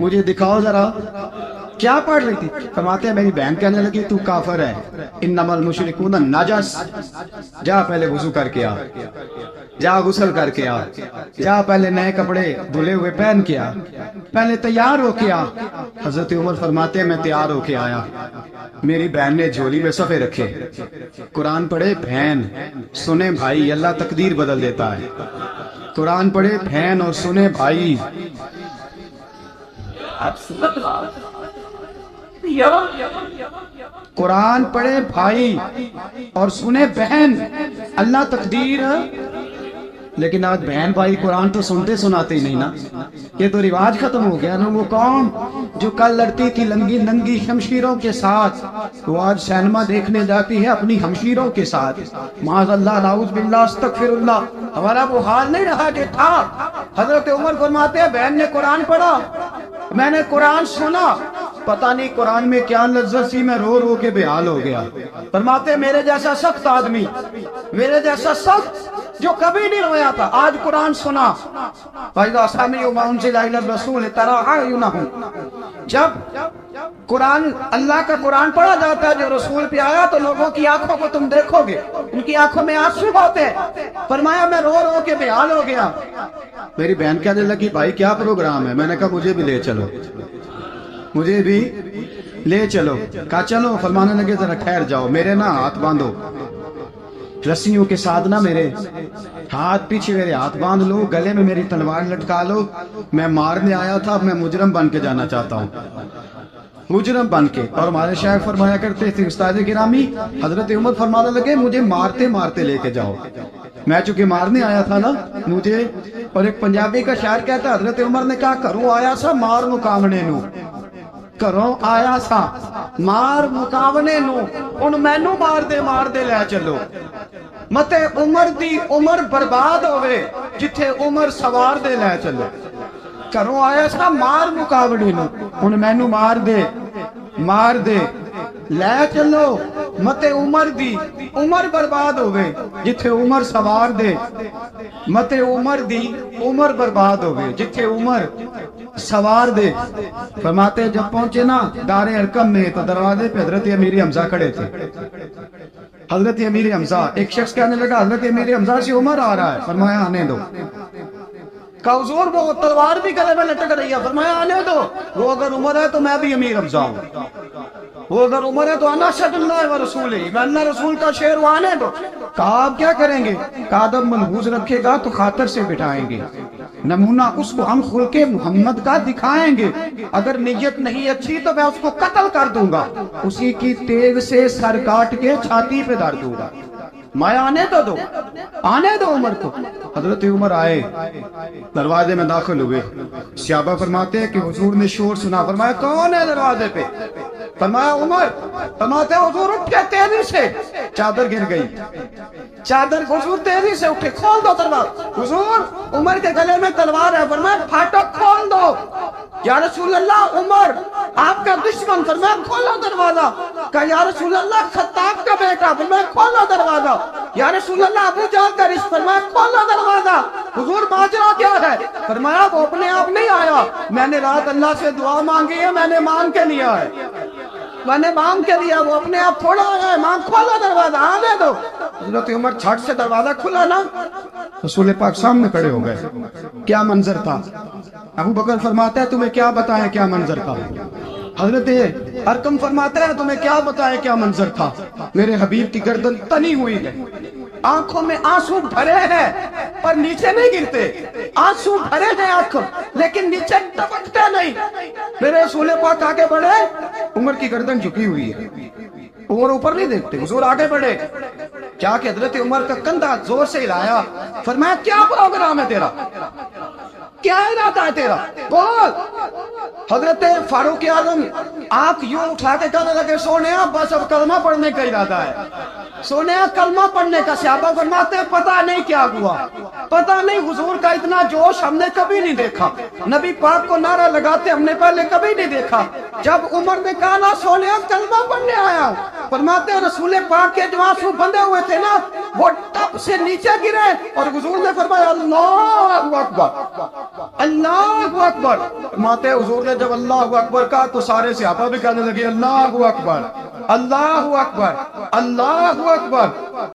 مجھے دکھاؤ ذرا کیا پڑھ رہی تھی؟ فرماتے ہیں میری بہن کہنے لگی تو کافر ہے، انما المشرکون نجس، جا پہلے وضو کر کے آ، جا غسل کر کے آ، جا پہلے نئے کپڑے دھلے ہوئے پہن کے آ، پہلے تیار ہو کے آ۔ حضرت عمر فرماتے ہیں میں تیار ہو کے آیا، میری بہن نے جھولی میں صفحے رکھے، قرآن پڑھے بہن، سنے بھائی، اللہ تقدیر بدل دیتا ہے، قرآن پڑھے بہن اور سنے بھائی، قرآن پڑھے بھائی اور سنے بہن، اللہ تقدیر۔ لیکن آج بہن بھائی قرآن تو سنتے سناتے ہی نہیں نا، یہ تو رواج ختم ہو گیا نا۔ وہ قوم جو کل لڑتی تھی لنگی ننگی شمشیروں کے ساتھ، وہ آج سینما دیکھنے جاتی ہے اپنی ہمشیروں کے ساتھ۔ معاذ اللہ، نعوذ باللہ، استغفر اللہ۔ ہمارا وہ حال نہیں رہا کہ تھا۔ حضرت عمر فرماتے ہیں بہن نے قرآن پڑھا، میں نے قرآن سنا، پتہ نہیں قرآن میں کیا لذت سی، میں رو رو کے بےحال ہو گیا۔ فرماتے میرے جیسا سخت آدمی، میرے جیسا سخت جو کبھی نہیں رویا تھا، آج قرآن سنا۔ فَإِذَا سَمِعُوا مَا أُنزِلَ إِلَى الرَّسُولِ تَرَىٰ أَعْيُنَهُمْ، جب قرآن، اللہ کا قرآن پڑھا جاتا ہے جو رسول پہ آیا، تو لوگوں کی آنکھوں کو تم دیکھو گے، ان کی آنکھوں میں آنسو ہوتے ہیں۔ فرمایا میں رو رو کے بےحال ہو گیا۔ میری بہن کہنے لگی بھائی کیا پروگرام ہے؟ میں نے کہا مجھے بھی لے چلو، مجھے بھی لے چلو۔ کہا چلو۔ فرمانے لگے ذرا ٹھہر جاؤ، میرے نا ہاتھ باندھو رسیوں کے ساتھ، نا میرے ہاتھ پیچھے میرے ہاتھ باندھ لو، گلے میں میری تلوار لٹکا لو، میں مارنے آیا تھا، اب میں مجرم بن کے جانا چاہتا ہوں، مجرم بن کے۔ اور ہمارے شیخ فرمایا کرتے تھے استاد گرامی، حضرت عمر فرمانے لگے مجھے مارتے مارتے لے کے جاؤ، میں چونکہ مارنے آیا تھا نا مجھے۔ اور ایک پنجابی کا شاعر کہتا ہے حضرت عمر نے کہا گھروں آیا سا مار مکاونے نو، گھروں آیا سا مار مکاونے نو، ان مینو مار دے لے چلو، متے عمر دی عمر برباد ہوئے، جتھے عمر سوار دے لے چلو۔ گھروں آیا سا مار مکاونے نو، ان مینو مار دے لے چلو، متے عمر دی عمر برباد ہوئے، جتھے عمر سوار دے، متے عمر دی عمر برباد ہوئے، جتھے عمر سوار دے۔ فرماتے جب پہنچے نا دار ارقم میں، تو دروازے پہ حضرت امیر حمزہ کھڑے تھے۔ حضرت امیر حمزہ، ایک شخص کہنے لگا حضرت امیر حمزہ سے عمر آ رہا ہے، فرمایا آنے دو۔ کہا حضور وہ تلوار بھی گلے میں لٹک رہی ہے، فرمایا آنے دو، وہ اگر عمر ہے تو میں بھی امیر حمزہ ہوں، وہ اگر عمر ہے تو انا اشہد اللہ و رسولہ، میں اللہ رسول کا شعر، وہ آنے دو۔ کہا آپ کیا کریں گے؟ کہا ادب ملحوظ رکھے گا تو خاطر سے بٹھائیں گے، نمونہ اس کو ہم خلق محمد کا دکھائیں گے، اگر نیت نہیں اچھی تو میں اس کو قتل کر دوں گا، اسی کی تیغ سے سر کاٹ کے چھاتی پہ دھر دوں گا، میں آنے تو دو، آنے دو عمر کو۔ حضرت عمر آئے، دروازے میں داخل ہوئے، صحابہ فرماتے ہیں کہ حضور نے شور سنا، فرمایا کون ہے دروازے پہ؟ فرمایا عمر۔ فرماتے ہیں حضور اٹھ کے تیزی سے، چادر گر گئی، چادر، حضور تیزی سے اٹھے، کھول دو دروازہ۔ حضور عمر کے گلے میں تلوار ہے، فرمایا پھاٹک کھول دو۔ یا رسول اللہ عمر آپ کا دشمن، فرمایا کھولو دروازہ۔ کہا یا رسول اللہ خطاب کا بیٹا، فرمایا کھولو دروازہ۔ یا رسول اللہ ابو جہل کا رشتہ، فرمایا کھولو دروازہ۔ حضور ماجرا کیا ہے؟ فرمایا وہ اپنے آپ نہیں آیا، میں نے رات اللہ سے دعا مانگی ہے، میں نے مانگ کے لیا ہے، میں نے مانگ کے لیا، وہ اپنے آپ تھوڑا آیا ہے، مانگ کھولو دروازہ، آنے دو۔ حضرت عمر چھٹ سے دروازہ کھلا نا، رسول پاک سامنے کھڑے ہو گئے۔ کیا منظر تھا؟ ابو بکر فرماتا ہے تمہیں کیا بتائیں کیا منظر تھا؟ حضرت ارقم فرماتا ہے تمہیں کیا بتائیں کیا منظر تھا؟ میرے حبیب کی گردن تنی ہوئی ہے، آنکھوں میں آنسو بھرے ہیں پر نیچے نہیں گرتے، آنسو بھرے ہیں آنکھوں لیکن نیچے ٹپکتے نہیں۔ میرے رسول پاک آگے بڑھے، عمر کی گردن جھکی ہوئی ہے، عمر اوپر نہیں دیکھتے، حضور آگے بڑھے، جا کے حضرت عمر کا کندھا زور سے ہلایا، فرمایا کیا پروگرام ہے تیرا، کیا ارادہ ہے تیرا، بول۔ حضرت فاروق اعظم آنکھ یوں اٹھا کے کہنے لگے سونیا بس اب کلمہ پڑھنے کا ارادہ ہے، سونیا کلمہ پڑھنے کا۔ صحابہ فرماتے ہیں پتہ نہیں کیا ہوا، پتہ نہیں، حضور کا اتنا جوش ہم نے کبھی نہیں دیکھا، نبی پاک کو نعرہ لگاتے ہم نے پہلے کبھی نہیں دیکھا۔ جب عمر نے کہا نا سونیا کلمہ پڑھنے آیا ہوں، فرماتے ہیں رسول پاک کے جو آنسو بندے ہوئے تھے نا وہ ٹپ سے نیچے گرے، اور حضور نے فرمایا اللہ اکبر، اللہ اکبر. ماتے حضور نے جب اللہ اکبر کہا تو سارے صحابہ بھی کہنے لگے اللہ اکبر اللہ اکبر اللہ اکبر.